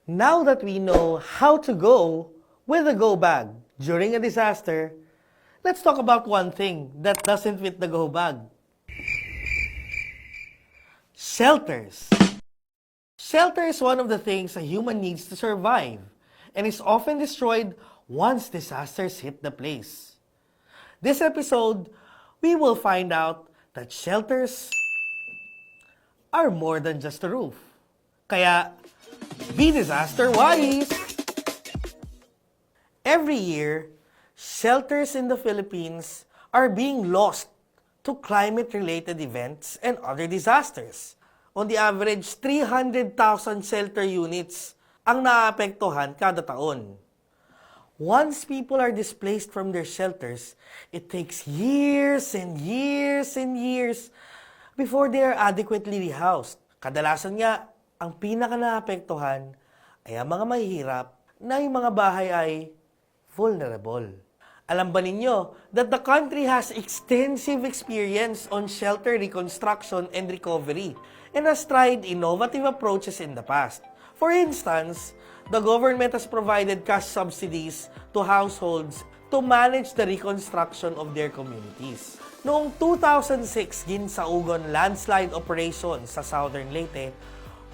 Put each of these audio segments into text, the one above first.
Now that we know how to go with a go bag during a disaster, let's talk about one thing that doesn't fit the go bag. Shelters. Shelter is one of the things a human needs to survive and is often destroyed once disasters hit the place. This episode, we will find out that shelters are more than just a roof. Kaya, be disaster wise! Every year, shelters in the Philippines are being lost to climate-related events and other disasters. On the average, 300,000 shelter units ang naapektuhan kada taon. Once people are displaced from their shelters, it takes years and years and years before they are adequately rehoused. Kadalasan nga, ang pinaka-naapektuhan ay ang mga mahihirap na yung mga bahay ay vulnerable. Alam ba ninyo that the country has extensive experience on shelter reconstruction and recovery and has tried innovative approaches in the past. For instance, the government has provided cash subsidies to households to manage the reconstruction of their communities. Noong 2006, ginsaugon landslide operation sa Southern Leyte,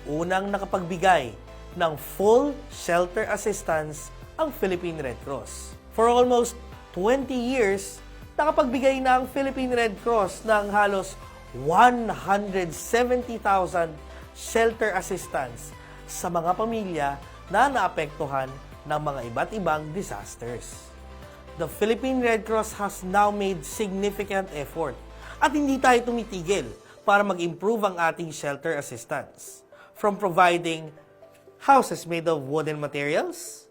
unang nakapagbigay ng full shelter assistance ang Philippine Red Cross. For almost 20 years, nakapagbigay na ang Philippine Red Cross ng halos 170,000 shelter assistance sa mga pamilya na naapektuhan ng mga iba't ibang disasters. The Philippine Red Cross has now made significant effort at hindi tayo tumitigil para mag-improve ang ating shelter assistance. From providing houses made of wooden materials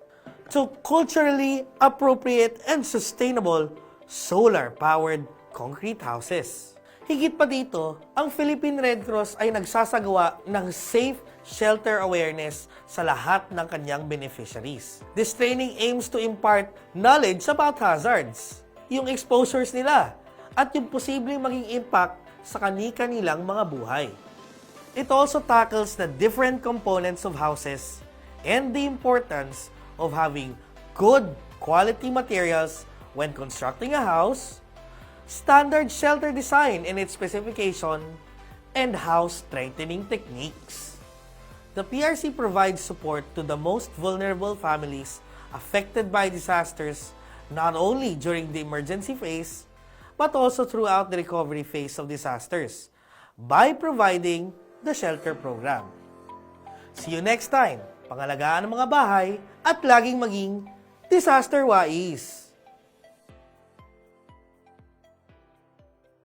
to culturally appropriate and sustainable solar-powered concrete houses. Higit pa dito, ang Philippine Red Cross ay nagsasagawa ng safe shelter awareness sa lahat ng kanyang beneficiaries. This training aims to impart knowledge about hazards, yung exposures nila, at yung posibleng maging impact sa kani-kanilang mga buhay. It also tackles the different components of houses and the importance of having good quality materials when constructing a house, standard shelter design and its specification, and house strengthening techniques. The PRC provides support to the most vulnerable families affected by disasters not only during the emergency phase, but also throughout the recovery phase of disasters by providing the shelter program. See you next time. Pangalagaan ang mga bahay at laging maging disaster wise.